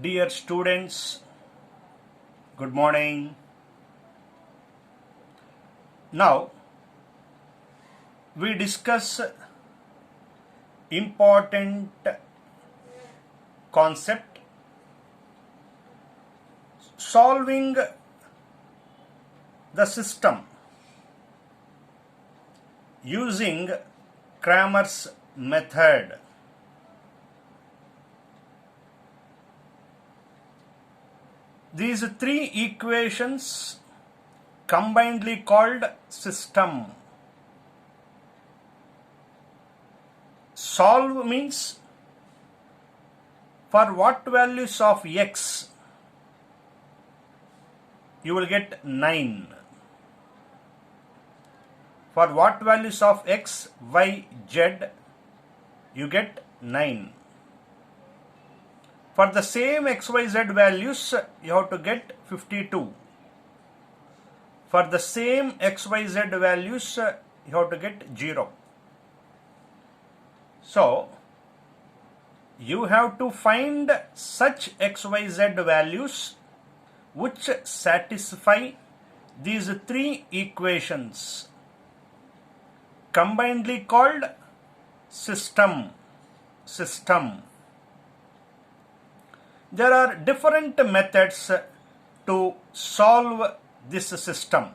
Dear students, good morning. Now we discuss important concept solving the system using Cramer's method. These three equations combinedly called system. Solve means for what values of x you will get 9. For what values of x, y, z you get 9. For the same x, y, z values you have to get 52. For the same x, y, z values you have to get 0. So you have to find such x, y, z values which satisfy these three equations combinedly called system. There are different methods to solve this system,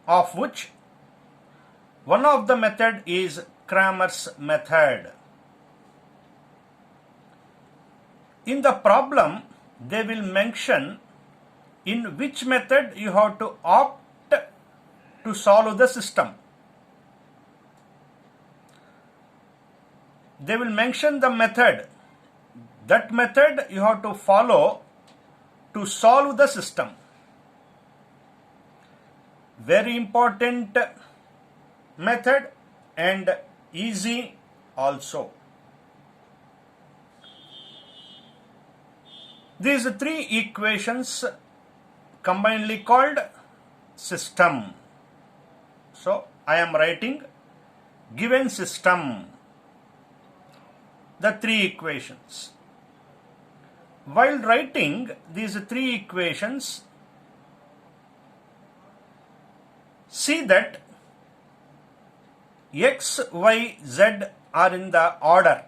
of which one of the method is Cramer's method. In the problem, they will mention in which method you have to opt to solve the system. They will mention the method. That method you have to follow to solve the system. Very important method and easy also. These three equations combinedly called system. So I am writing given system, the three equations. While writing these three equations, see that x, y, z are in the order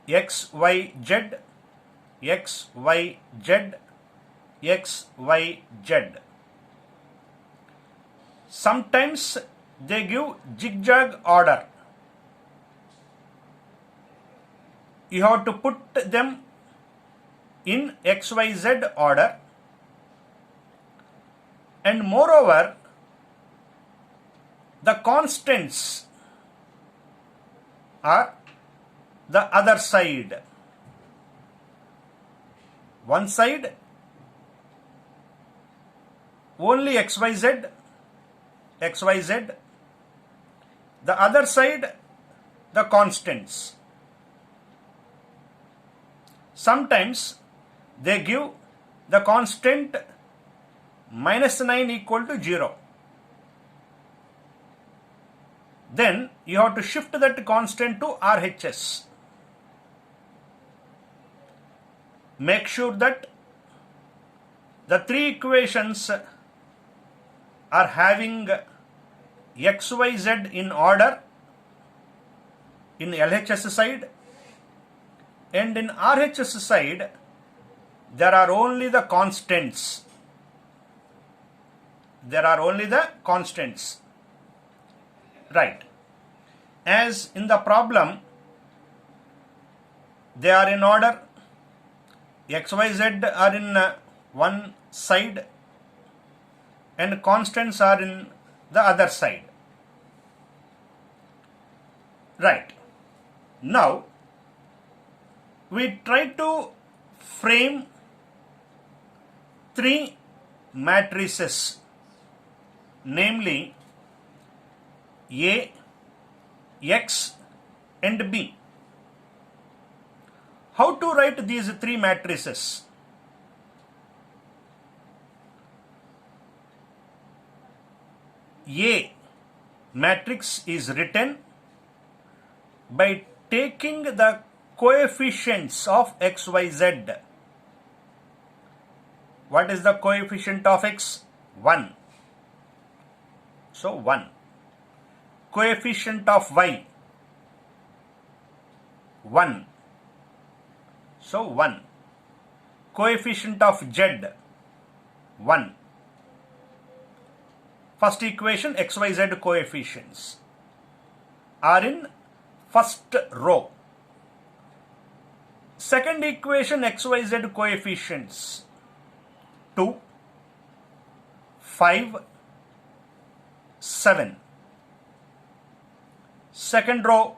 x, y, z, x, y, z, x, y, z. Sometimes they give zigzag order. You have to put them in XYZ order, and moreover the constants are the other side. One side only XYZ, the other side the constants. Sometimes they give the constant -9 equal to 0. Then you have to shift that constant to RHS. Make sure that the three equations are having XYZ in order in LHS side, and in RHS side there are only the constants. Right. As in the problem, they are in order. XYZ are in one side and constants are in the other side. Right. Now we try to frame three matrices, namely A, X and B. How to write these three matrices? A matrix is written by taking the coefficients of x, y, z. What is the coefficient of x? 1. So 1. Coefficient of y? 1. So 1. Coefficient of z? 1. First equation, x, y, z coefficients are in first row. Second equation, x, y, z coefficients 2, 5, 7. Second row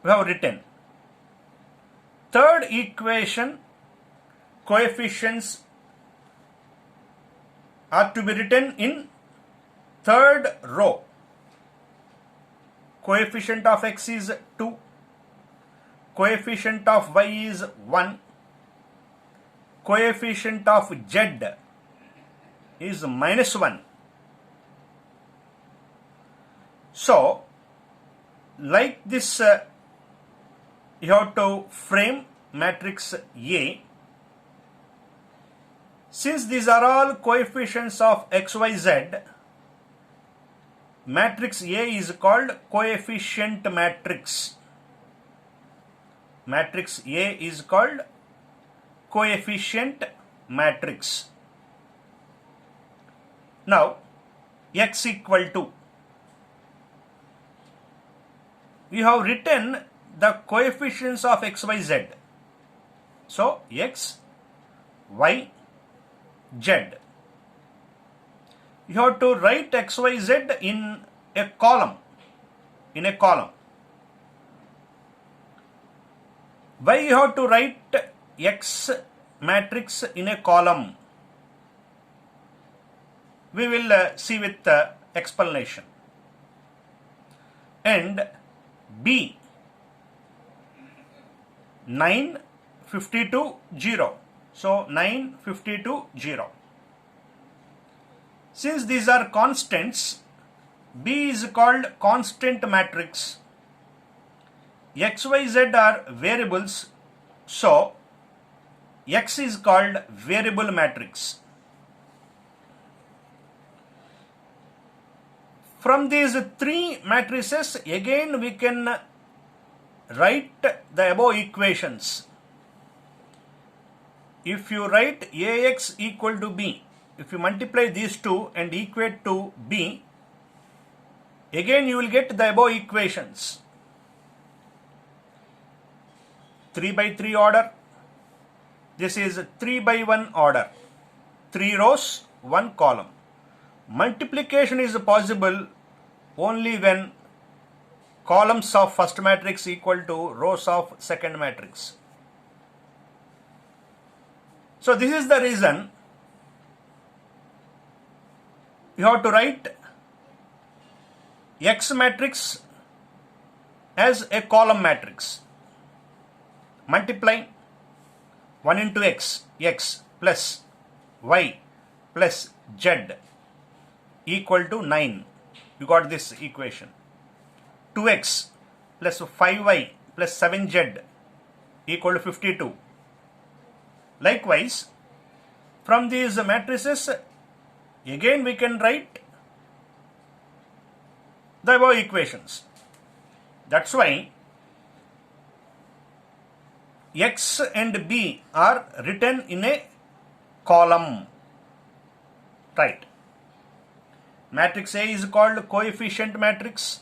we have written. Third equation coefficients are to be written in third row. Coefficient of x is 2, coefficient of y is 1, coefficient of z is -1. So, like this, you have to frame matrix A. Since these are all coefficients of x, y, z, matrix A is called coefficient matrix. Matrix A is called coefficient matrix. Now, x equal to, we have written the coefficients of x, y, z. So, x, y, z. You have to write x, y, z in a column. Why you have to write x matrix in a column? We will see with explanation. And B, 9, 52, 0. So 9, 52, 0. Since these are constants, B is called constant matrix. X, Y, Z are variables, so X is called variable matrix. From these three matrices, again we can write the above equations. If you write Ax equal to B, if you multiply these two and equate to B, again you will get the above equations. 3 by 3 order. This is 3 by 1 order. 3 rows, 1 column. Multiplication is possible only when columns of first matrix equal to rows of second matrix. So this is the reason you have to write X matrix as a column matrix. Multiply 1 into x, x plus y plus z equal to 9. You got this equation. 2x plus 5y plus 7z equal to 52. Likewise, from these matrices, again we can write the above equations. That's why X and B are written in a column. Right. Matrix A is called coefficient matrix.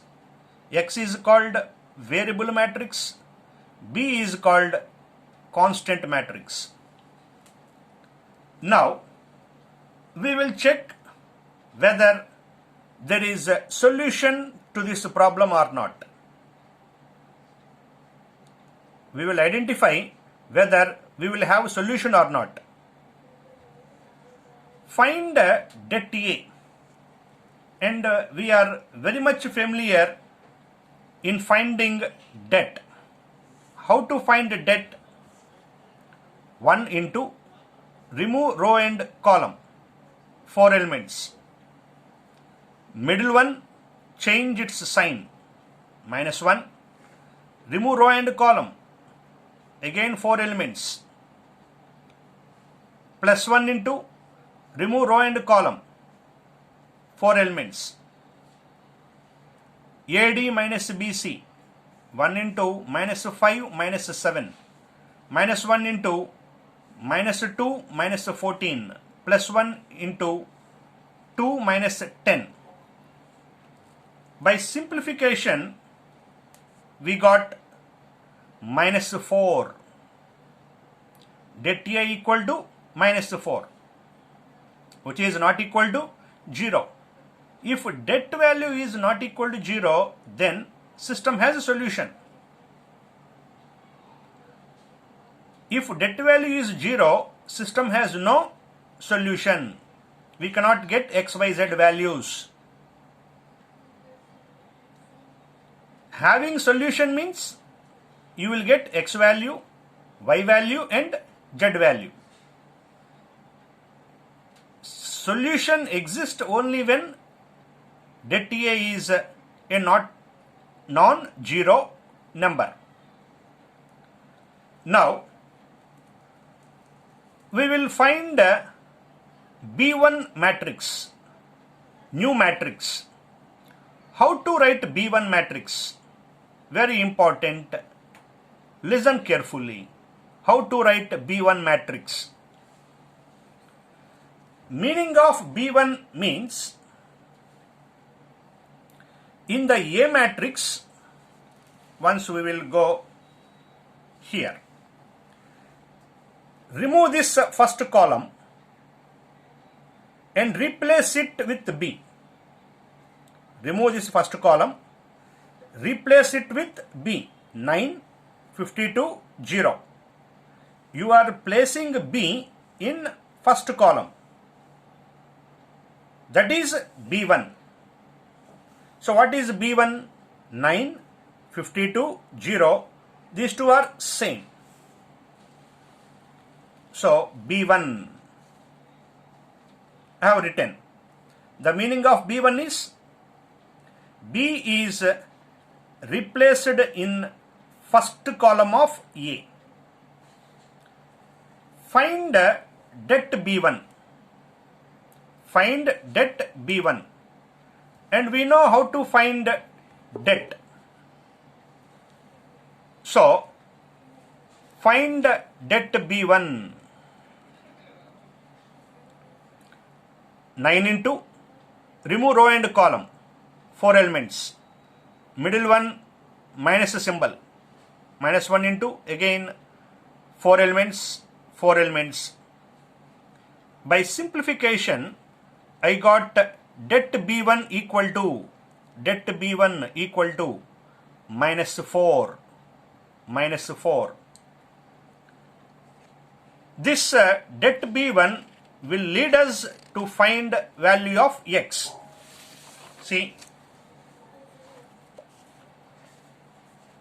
X is called variable matrix. B is called constant matrix. Now, we will check whether there is a solution to this problem or not. We will identify whether we will have a solution or not. Find debt A, and we are very much familiar in finding debt. How to find debt? 1 into remove row and column, 4 elements. Middle one, change its sign, minus 1. Remove row and column. Again 4 elements. Plus 1 into remove row and column. 4 elements. AD minus BC. 1 into minus 5 minus 7. Minus 1 into minus 2 minus 14. Plus 1 into 2 minus 10. By simplification, we got minus 4. Det A equal to minus 4, which is not equal to 0. If det value is not equal to 0, then system has a solution. If det value is 0, system has no solution. We cannot get x, y, z values. Having solution means you will get x value, y value and z value. Solution exists only when det A is a not non-zero number. Now we will find B1 matrix, new matrix. How to write B1 matrix? Very important. Listen carefully. How to write B1 matrix? Meaning of B1 means in the A matrix, once we will go here. Remove this first column and replace it with B. Remove this first column, replace it with B. 9, 52, 0. You are placing B in first column. That is B1. So what is B1? 9, 52, 0. These two are same. So B1 I have written. The meaning of B1 is B is replaced in first column of A. Find det B1. Find det B1. And we know how to find det. So find det B1. 9 into remove row and column. 4 elements. Middle one minus a symbol. Minus 1 into again 4 elements. 4 elements. By simplification, I got det B1 equal to minus 4. Minus 4. This det B1 will lead us to find value of x. See,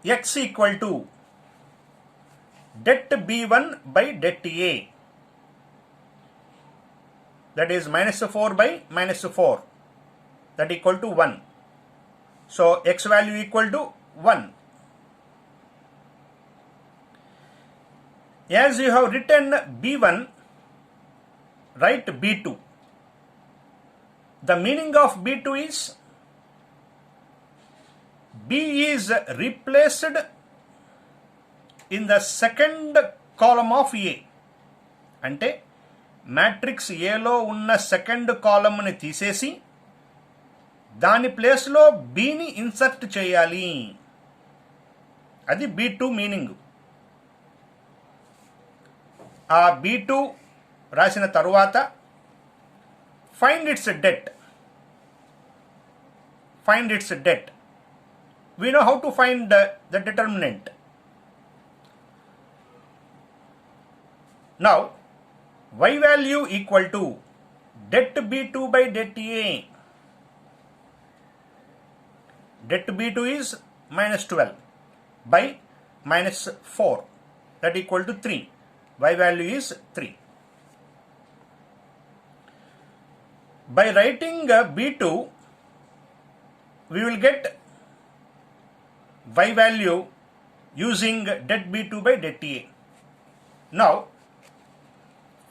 x equal to det B1 by det A. That is minus 4 by minus 4. That equal to 1. So x value equal to 1. As you have written B1, write B2. The meaning of B2 is B is replaced in the second column of A. అంటే matrix ఏలో ఉన్న second కాలమ్ని తీసేసి దాని ప్లేస్లో బిని insert చేయాలి. అది B2 meaning. ఆ B2 రాసిన తరువాత find its det. Find its det. We know how to find the determinant. Now y value equal to det B2 by det A. Det B2 is minus 12 by minus 4. That equal to 3. Y value is 3. By writing B2, we will get y value using det b2 by det a. Now,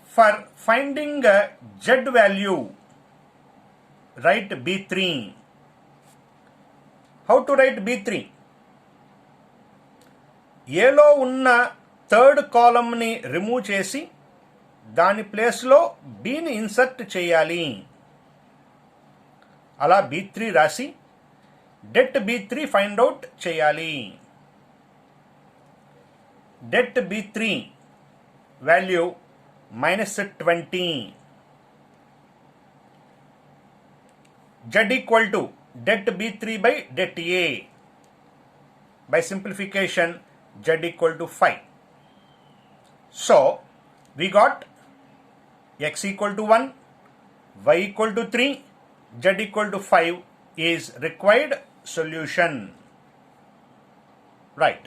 for finding z value, write b3. How to write b3? ఏలో ఉన్న third కాలమ్ని remove చేసి దాని ప్లేస్లో బిని insert చేయాలి. అలా b3 రాసి det b3 find out చేయాలి. det b3 value -20. z equal to det b3 by det a. By simplification, z equal to 5. So, we got x equal to 1, y equal to 3, z equal to 5 is required solution. Right.